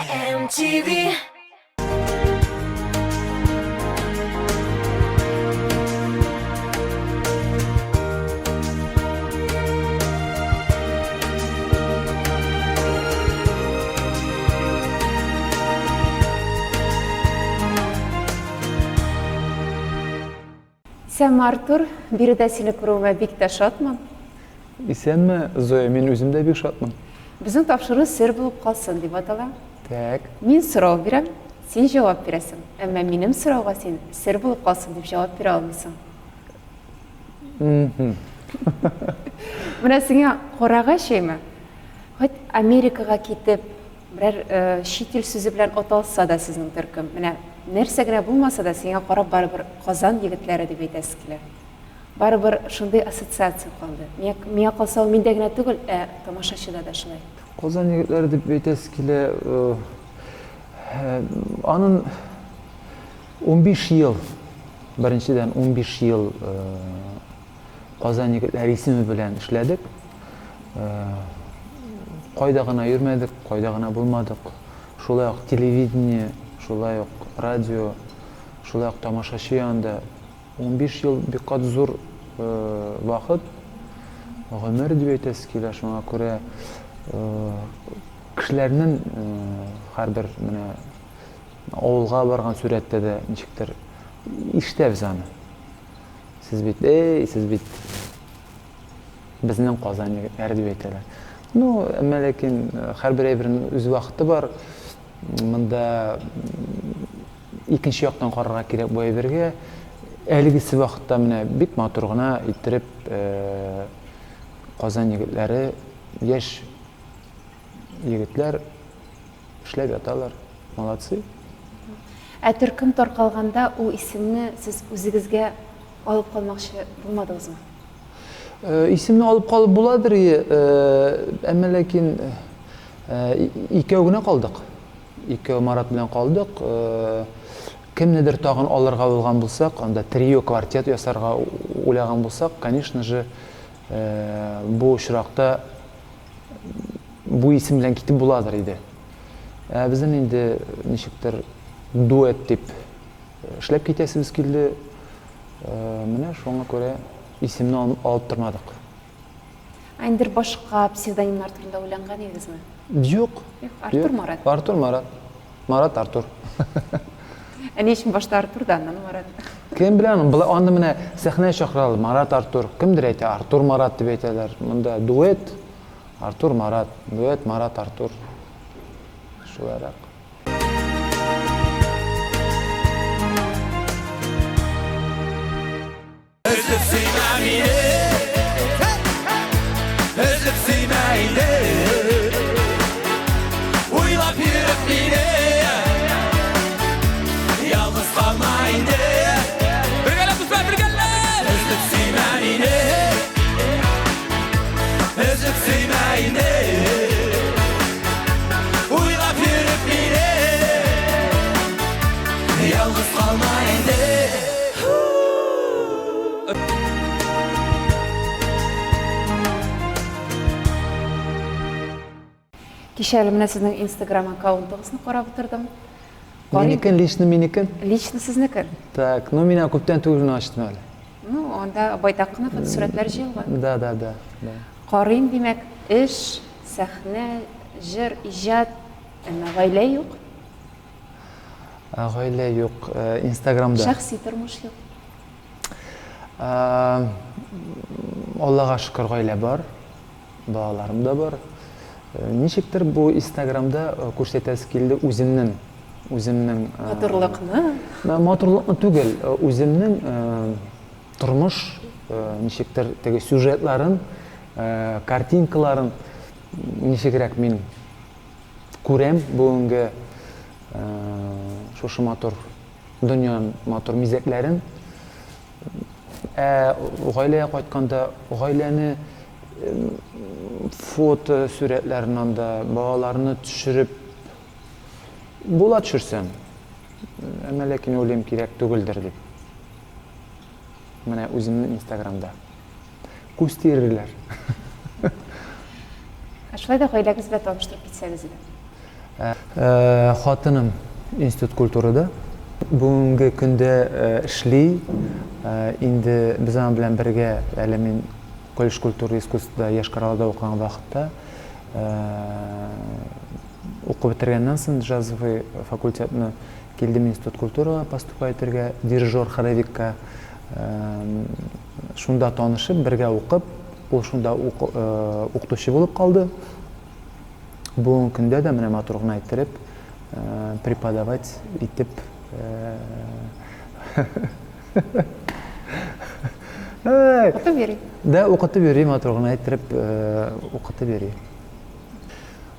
MTV. Sen Artur, bir de seni kuruma bik de şatman. İsenme Zoya, men özüm de bek şatman. Bizim tavşırı sır bulup kalsın deb atalar. Tak. Men so'rov berem, sen javob berasan. Ammo mening so'rovga sen sir bo'lib qolsin deb javob bera olmaysan. Mana senga qo'rag'a shaymi? Hot Amerikaga ketib, biror chet el so'zi bilan atalsa da sizning turkum. Mana narsagina bo'lmasa da senga qarab baribir Qozon yigitlari deb aytasiz kelar. Baribir shunday assotsiatsiya qoldi. Menga qolsa u mendagina tugul, tomoshabinda da shulay. Qozon yigitlari deb aytasiz kelar. Onun 15 yıl, birinchidan 15 yıl Qozon yigitlari ismi bilan ishladik. Qoydagina yurmadik, qoydagina bo'lmadik. Şolay televideniye, şolay radyo, şolay tomoshabinda 15 yıl bir qat zo'r vaqt. Ömür deb aytasiz kelar, shunga ko'ra kishilarning har bir mana ovulga borgan suratda da nechikdir eshitamiz ani. Siz bit, siz bit bizning Qozon yigitlari deb aytadilar. No, ammo lekin har bir aybining o'z vaqti bor. Bunda ikkinchi yoqdan qaragan kerak bu aybirga. Haligi vaqtda mana bit motorgina ittirib Qozon yigitlari, yosh yigitlar ishlab yotalar. Молодцы. Turkum tarqalganda u ismni siz o'zingizga olib qolmoqchi bo'lmadingizmi? İsimni olib qolib bo'ladir, ammo lekin ikkovgina qoldik. Ikkov Marat bilan qoldik. Kimnidir tag'in olirga bo'lgan bo'lsak, unda trio kvartet yasarga o'ylagan bo'lsak, конечно же, bu uchroqda bu ism bilan ketib bo'ladir edi. Bizning endi nechikdir duet deb ishlab ketasiz keldi. Mana shunga ko'ra isimni olib turmadik. Endi boshqa psevdonimlar turida o'ylangan edingizmi? Yo'q. Artur Marat. Artur Marat. Marat Artur. Ana ishim boshda Arturdan, Marat. Kim bilan onda mana sahnaga chaqiradi Marat Artur. Kimdir aytadi Artur Marat deb aytadilar. Bunda duet Artur Marat, duet Marat Artur. Shularaq. Özlep sevmeyini, özlep sevmeyini, uylap yürüp yine, yalnız kalmayını. Birgeler kızlar, birgeler. Özlep sevmeyini, özlep sevmeyini, uylap yürüp yine, yalnız kalmayını. Kechali mana sizning Instagram akkauntingizni qarab o'tirdim. Menikin, menikin. Lично sizniki. Tak, no men ko'pdan tug'ilgan ochdim hali. Ну, onda boytaqina fotosuratlar yig'ilgan. Da. Qarayim demak, ish, sahna, jir, ijod, oila yo'q. Oila yo'q, Instagramda. Shaxsiy turmush yo'q. Allohga shukr oila bor. Bolalarim da bor. Nechikdir bu Instagramda ko'rsatasiz keldi o'zimning Motorliqni. Motorliqni tugul, o'zimning turmush nechikdir tegi syujetlarim, kartinkalarim nechikroq men ko'ram bugungi shu motor dunyoning motor mizaklarin. Oilaga qaytganda oilani foto suratlarini da bolalarni tushirib bo'la tushirsam, ammo lekin o'ylayman kerak tugildir deb. Mana o'zimning Instagramda ko'z terirlar. Shunday oilangiz bilan tanishtirib ketsangiz edi. Хатыным институт культурада. Бүгінгі күнде эшли. Инде біз аның белән бергә әле мин колледж культура искусствода Яшкаралда укыган вакытта укып бетергәннән соң джазовый факультетны килдем институт культурага поступать итәргә, дирижер хоровикка шунда танышып, бергә укып, ул шунда укытучы булып калды. Бүгенге көндә дә менә матур гына иттереп преподавать итеп Укытып йөри. да укытып йөри, матур гына иттереп укытып йөри.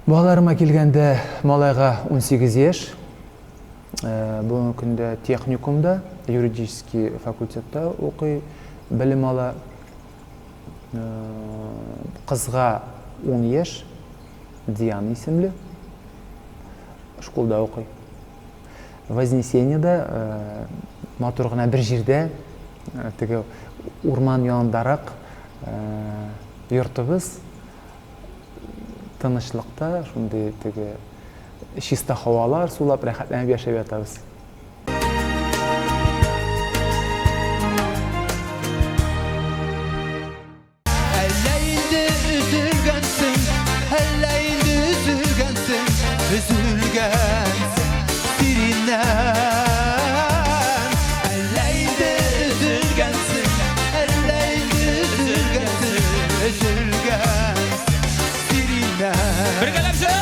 Балаларыма килгәндә малайга 18 яшь. Бүгенге көндә техникумда, юридический факультетта укый, белем ала. Кызга 10 яшь, Диана исемле. Школда укый. Вознесениеда матур гына бер җирдә, теге урман янындарак йортыбыз, тынычлыкта, шундый теге чиста һавалар сулап рәхәтләнеп яшәп ятабыз. Әллә инде üzülgәнсең, әллә инде üzülгәнсең, üzülгәнсең сириннән. Әллә инде üzülгәнсең, әллә инде üzülгәнсең, üzülгәнсең сириннән. Бергәләп сөйлә!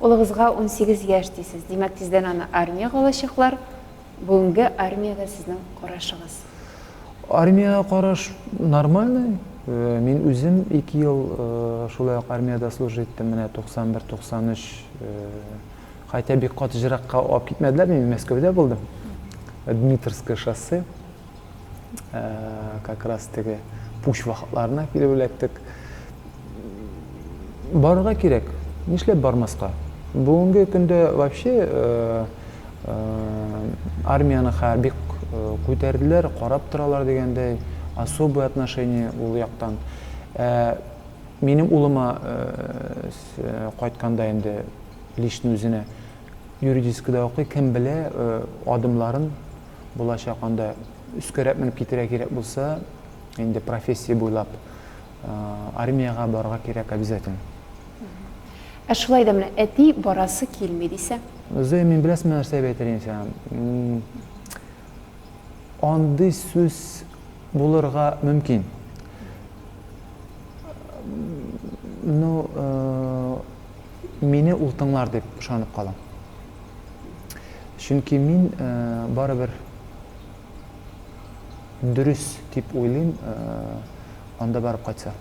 Улыгызга 18 яшь дисез. Димәк, тиздән аны армиягә алачаклар. Бүгенге армиягә сезнең карашыгыз. Армияга караш нормальный. Мин үзем 2 ел шулай ук армияда служить иттем. Менә 91-93 хотя бик каты җиракка алып китмәделәр. Мин Мәскәүдә булдым. Дмитровское шоссе. Как раз теге пуш вакытларына килеп эләктек. Барырга кирәк. Нишләп бармаска? Бүгенге көндә вообще армияны бик күтәрделәр, карап торалар дигәндәй, особое отношение ул яктан. Минем улыма кайтканда инде лично үзенә юридическийда укый, кем белә, адымларын булачак анда үскәрәп менеп китәргә кирәк булса, инде профессия буйлап армияга барырга кирәк обязательно. Шулай да менә әти барасы килми дисә. Өзі мен білесің нәрсе бәйтірейін сән. Андый сөз булырга мөмкин. Но мені ултыңлар деп шанып қалам. Чөнки мин барыбер дөрес дип уйлыйм, анда барып кайтса.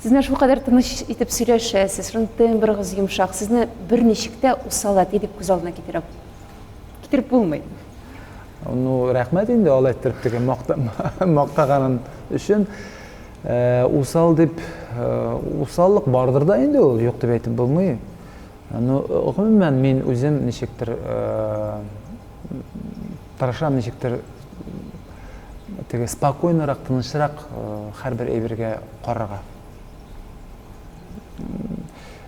Сезне шул кадәр тыныч итеп сөйләшәсез, тембрыгыз йомшак, сезне бер ничектә усалат дип күз алдына китереп булмый. Ну, рәхмәт инде алай иттереп теге мактаганың өчен. Усал дип, усаллык бардыр да инде ул, юк дип әйтеп булмый. Ну, гомумән мин үзем ничектер тырышам, ничектер теге спокойнырак, тынычрак һәрбер әйбергә карарга.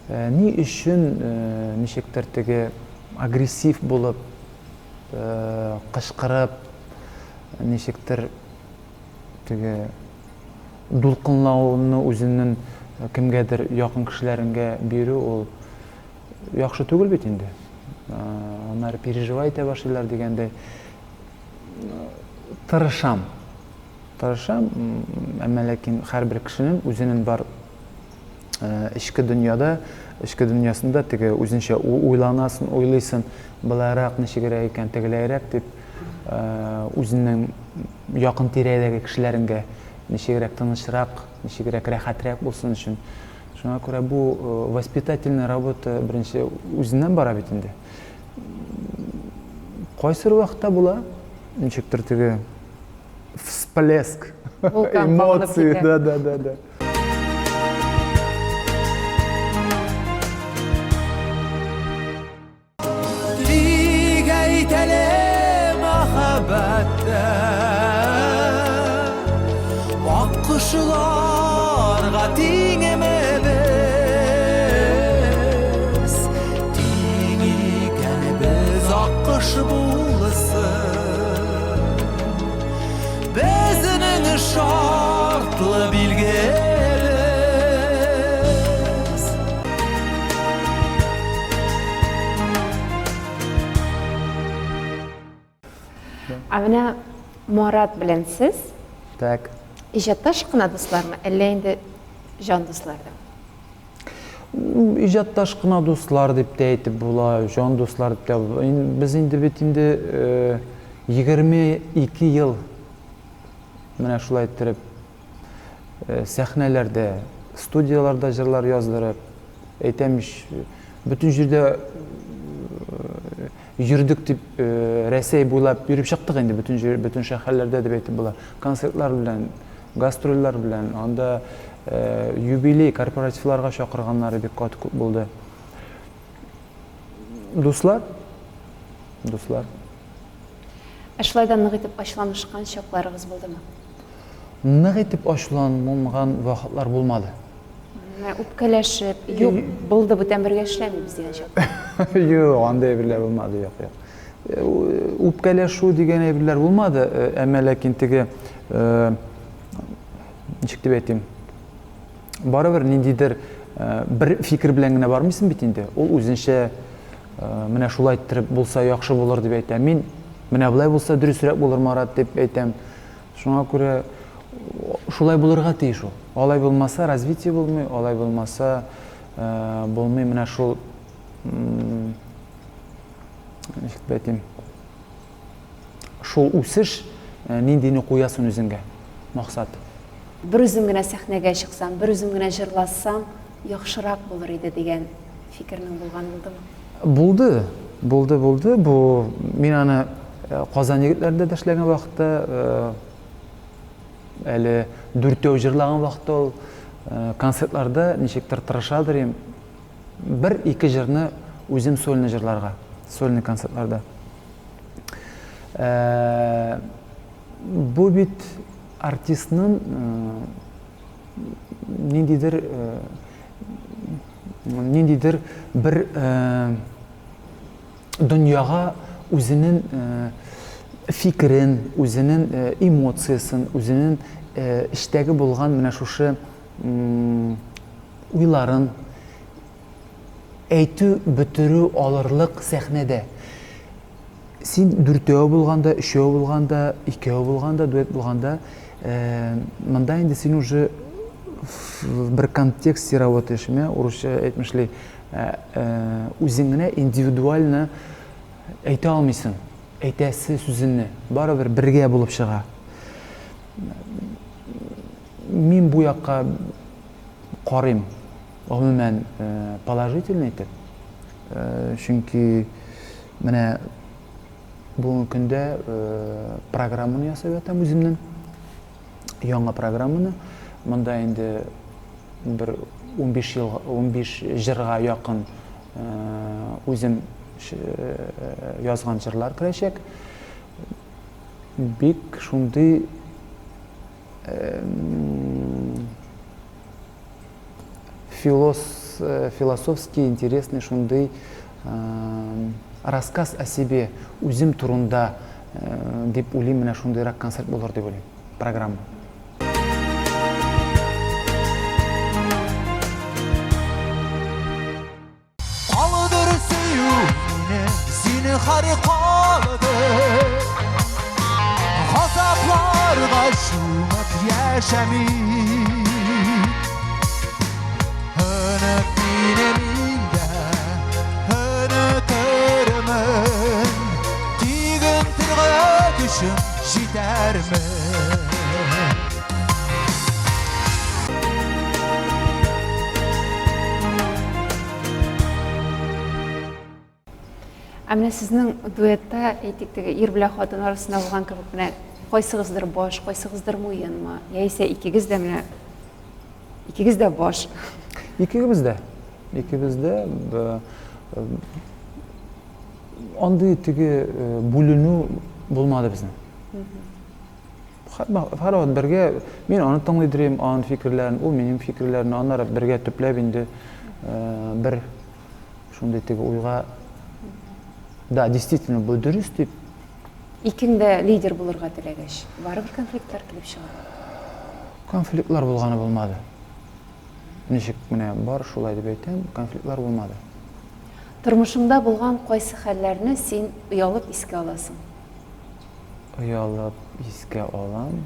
Ни өчен ничектер теге агрессив булып, кышкырып, ничектер теге дулкынлауны үзенең кемгәдер якын кешеләргә бирү, ул яхшы түгел бит инде. Алар переживай итә башлыйлар дигәндә тырышам, әмма ләкин һәрбер кешенең үзенең бар ички дөньяда, ички дөньясында теге үзенчә уйланасын, уйлыйсын, буларак ничегрәк икән, тегеләрәк дип үзенең якын тирәдәге кешеләргә ничегрәк тынычрак, ничегрәк рәхәтрәк булсын өчен. Шуңа күрә бу воспитательная работа беренче үзеннән бара бит инде. Кайсыр вакытта була, ничектер теге всплеск эмоций, да. Аккушуларга тең эмебиз, тең экенбиз аккуш булсын. Безнең шартлы билгебиз. Менә Марат белән сез Так. иҗатташ кына дуслармы, әллә инде жан дусларда? Иҗатташ кына дуслар дип тә әйтеп була, жан дуслар дип тә. Без инде бит инде 22 ел менә шулай иттереп сәхнәләрдә, студияларда җырлар яздырып, әйтәмиш, бөтен җирдә йөрдек дип Рәсәй буйлап йөреп чыктык инде, бөтен шәһәрләрдә дип әйтеп була. Концертлар белән, гастрольләр белән, анда юбилей, корпоративларга чакырганнары бик каты күп булды. Дуслар? Дуслар. Шулайда нык итеп ачуланышкан чакларыгыз булдымы? Нык итеп ачуланган вакытлар булмады. Үпкәләшеп, юк, булды бүтән бергә эшләмибез дигән чак. Юк, андай әйберләр булмады, юк. Үпкәләшү дигән әйберләр булмады, әмма ләкин теге ничек дип әйтим, барыбер ниндидер бер фикер белән генә бармыйсың бит инде. Ул үзенчә менә шулай иттереп булса яхшы булыр дип әйтә. Мин менә булай булса дөресрәк булыр Марат дип әйтәм. Шуңа күрә шулай булырга тиеш ул. Алай булмаса развитие булмый, алай булмаса булмый менә шул ничек дип әйтим. Шул үсеш ниндине куясың үзеңгә максат. Бер үзем генә сәхнәгә чыксам, бер үзем генә җырласам, яхшырак булыр иде дигән фикернең булган булдымы? Булды. Бу мин аны Казан егетләрендә дә эшләгән вакытта, әле дүртәү җырлаган вакытта ул концертларда ничектер тырышадыр им. Бер-ике җырны үзем сольный җырларга, сольный концертларда. Бу бит артистның ниндидер бер дөньяга үзенең фикерен, үзенең эмоциясын, үзенең эштәге булган менә шушы уйларын әйтү, бетерү алырлык сәхнәдә. Син дүртәү булганда, өчәү булганда, икәү булганда, дуэт булганда, монда инде син уже бер контексте работаешь, урысча әйтмешли, үзеңне индивидуально әйтә алмыйсың. Әйтәсе сүзеңне, барыбер бергә булып чыга. Мин бу якка карыйм, гомумән положительный итеп. Чөнки менә бүгенге көндә программаны ясап ятам үземнең. Яңа программаны. Монда инде бер 15 җырга якын үзем язган җырлар керәчәк. Бик шундый философский, интересный шундый рассказ о себе, үзем турында дип уйлыйм, менә шундыйрак концерт булыр дип уйлыйм, программа. Калдыр сөю сине харикалды, газапларга чумып яшәми. Düşüm җитәр ме? Менә сезнең дуэтта әйтик теге ир белән хатын арасында булган кебек менә кайсыгыздыр баш, кайсыгыздыр муенмы? Яисә икегез дә менә икегез дә баш. Икегез дә андый теге бүленү булмады безнең. Һәрвакыт бергә мин аны тыңлыйдырым, аның фикерләрен, ул минем фикерләрне, аннары бергә төпләп инде бер шундый теге уйга да, действительно бу дөрес дип. Икеңдә лидер булырга теләгәч, барыбер конфликтлар килеп чыга. Конфликтлар булганы булмады. Ничек менә бар шулай дип әйтәм, конфликтлар булмады. Тормышыңда булган кайсы хәлләрне син уялып искә аласың? Уялып искә алам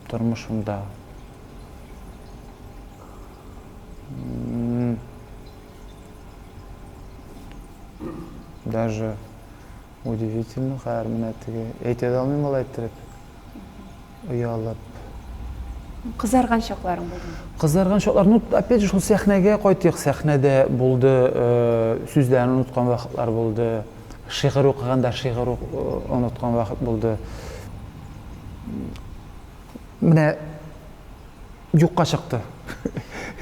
тормышымда. Даже удивительно, хәр менә теге әйтә дә алмыйм алай иттереп. Уялып. Кызарган чакларың булдымы? Кызарган чаклар, ну опять же шул сәхнәгә кайтыйк. Сәхнәдә булды, сүзләрне уnuткан вакытлар булды. Шигырь укыганда шигырь уnuткан вакыт булды. Менә юкка чыкты.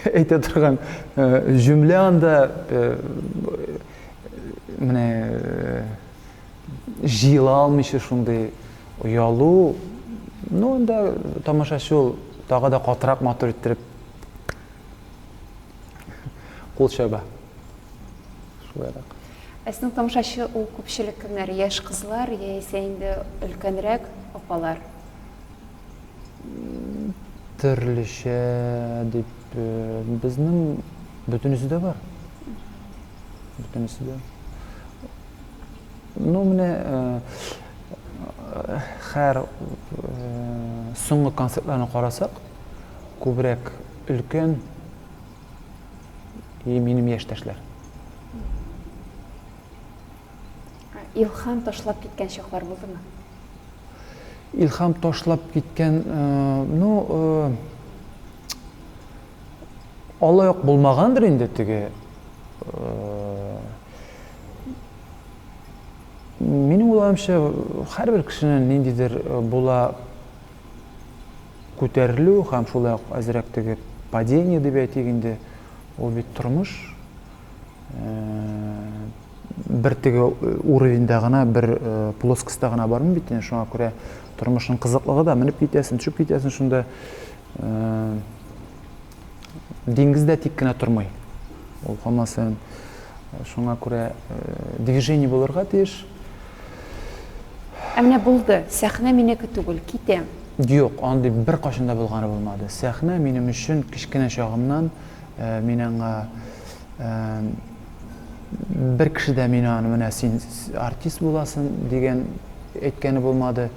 Әйтә торган җөмлә анда менә җыела алмыйча шундый уялу. Ну анда тамашачы ул тагы да катырак матур иттереп кул чаба. Шулайрак. Әснең тамашачы ул күпчелек кемнәр? Яшь кызлар яисә инде өлкәнрәк апалар? Төрлечә дип безнең бөтенесе дә бар. Бөтенесе дә. Ну менә һәр соңгы концертларны карасак, күбрәк өлкән и минем яшьтәшләр. Илһам ташлап киткән чаклар булдымы? Илһам ташлап киткән, ну алай ук булмагандыр инде теге. Минем уйлавымча, һәрбер кешенең ниндидер була күтәрелү һәм шулай ук әзрәк теге падение дип әйтик инде, ул бит тормыш. Бер теге уровеньда гына, бер плоскостьта гына бармы бит, шуңа күрә тормышның кызыклыгы да менеп китәсең, төшеп китәсең шунда. Диңгездә тик кенә тормый. Ул һәммәсен шуңа күрә движение булырга тиеш. Менә булды, сәхнә минеке түгел, китәм. Юк, андый бер кашында булганы булмады. Сәхнә минем өчен кичкенә чагымнан мин аңа бер кеше дә мин аны менә син артист буласың дигән әйткәне булмады.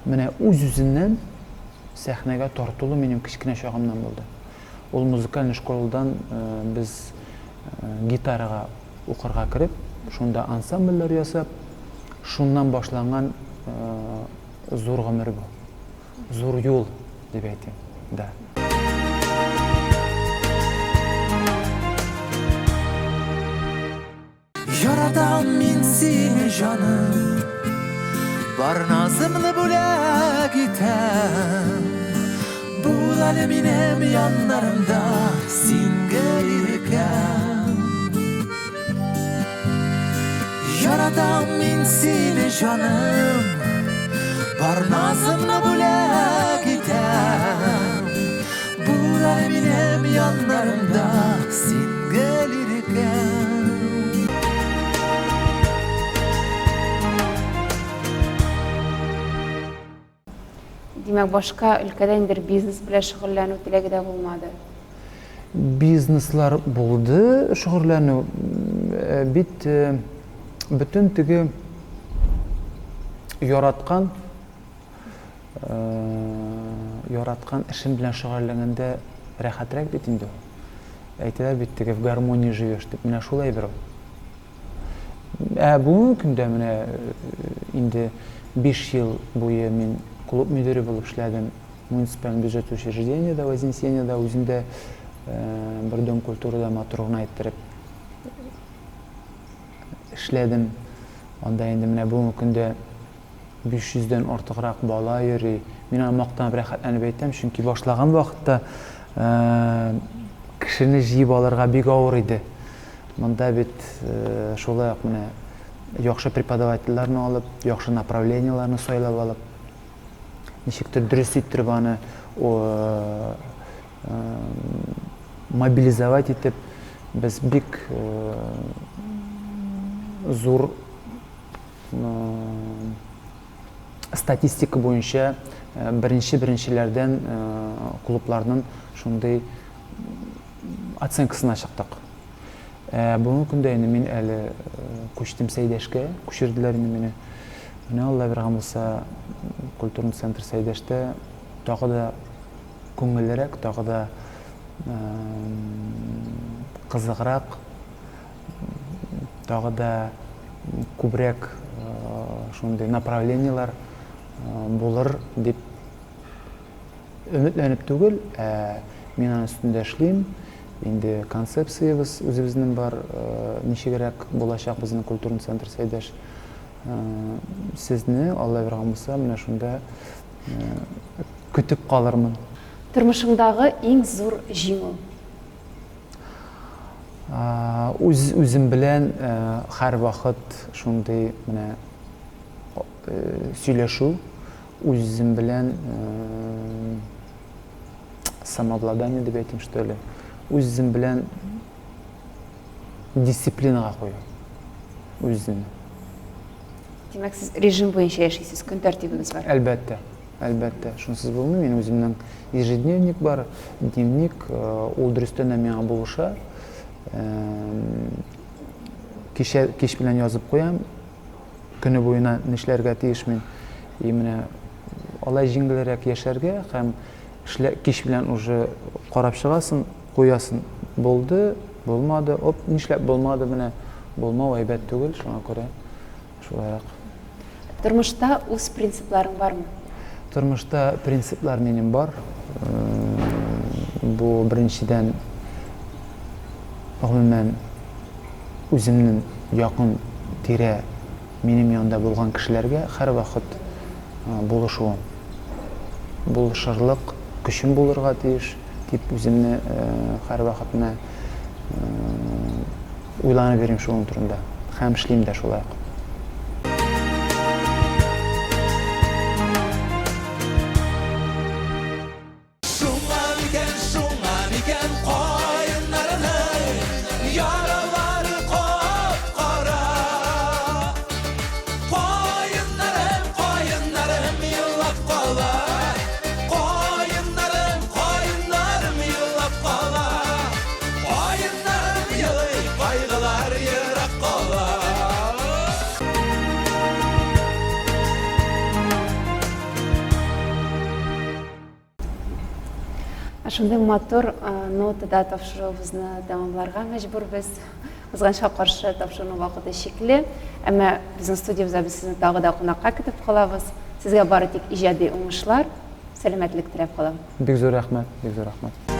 Менә үз-үзеннән сәхнәгә тартылу минем кичкенә чагымнан булды. Ул музыкаль школадан без гитарага укырга кирип, шунда ансамбльләр ясап, шуннан башланган зур гомер бу. Зур юл дип әйтим. Да. Яратам мин сине җаным, бар назымны бүләк итәм. Бул әле минем яннарымда сингә иркәм. Яратам мин сине җаным, бар назымны бүләк итәм. Бул әле минем яннарымда сингә иркәм. Димәк, башка өлкәдә индер бизнес белән шөгыльләнү теләге дә булмады. Бизнеслар булды, шөгыльләнү бит бөтен теге яраткан эшем белән шөгыльләнгәндә рәхәтрәк бит инде. Әйтәләр бит теге в гармонии живешь дип, менә шулай бер. Бүгенге көндә менә инде 5 ел буе мин клуб мөдире булып эшләдем. Муниципаль бюджет учреждениедә, Вознесениедә, үзендә бер дом культурада матурына иттереп эшләдем. Анда инде менә бүгенге көндә 500дән артыграк бала йөри. Мин аны мактанып рәхәтләнеп әйтәм, чөнки башлаган вакытта кешене җыеп алырга бик авыр иде. Монда бит шулай ук менә яхшы преподавательләрне алып, яхшы направлениеләрне сайлап алып, ничектир дұрыс иттерип аны мобилизовать итеп біз бик зур статистика бойынша біріншілерден клубларның шундай оценкасын ашықтық. Бүгінгі күнде енді мен әлі көштім Сәйдәшке, көшірділер енді мені. Мені Алла берген болса, культурный центр Сәйдәште тағы да көңілірек, тағы да қызығырақ, тағы да көбірек шундай направлениялар болыр деп үмітләніп түгел. Мен аның үстінде эшлейм. Енді концепциябыз өзіміздің бар, нешегерек болашақ біздің культурный центр Сәйдәш. Сізні Алла берген болса, мына шунда күтіп қалырмын. Тұрмышыңдағы ең зор жеңіл? Өзім білән һәр вақыт шундай сөйлешу, өзім білән самообладание деп айтайын, что ли. Өзім білән дисциплинаға қою. Өзім. Демек, сіз режим бойынша яшайсыз, күн тәртібіңіз бар? Әлбәтте, әлбәтте. Шунсыз болмай, мен өзімнің ежедневник бар, дневник, ол дұрыстан мен болуша. Кеш білән yazып қоям, күні бойына нешләргә тиешмен. Именно алай жеңілірек яшәргә, һәм кеш білән уже қарап шығасың, қоясың. Болды, болмады, оп, нешләп болмады, менә болмау әйбәт түгел, шуңа күрә шулайрак. Тұрмышта өз принципларың бармы? Тұрмышта принциплар менің бар. Бұл біріншіден ғұмумен өзімнің яқын тирә менің янында болған кішілерге һәр вақыт болышуым. Болышырлық күшім болырға тиеш деп өзімні һәр вақытына ойланып берем шуның турында. Һәм эшлим дә шулай. Шундай матур нотада тапшыруыбызны тәмамларга мәҗбүрбез. Кызганычка каршы тапшыруның вакыты шикле, әмма безнең студиябызда без сезне тагы да кунакка көтеп калабыз. Сезгә бары тик иҗади уңышлар, сәламәтлек теләп калам. Бик зур рәхмәт, бик зур рәхмәт.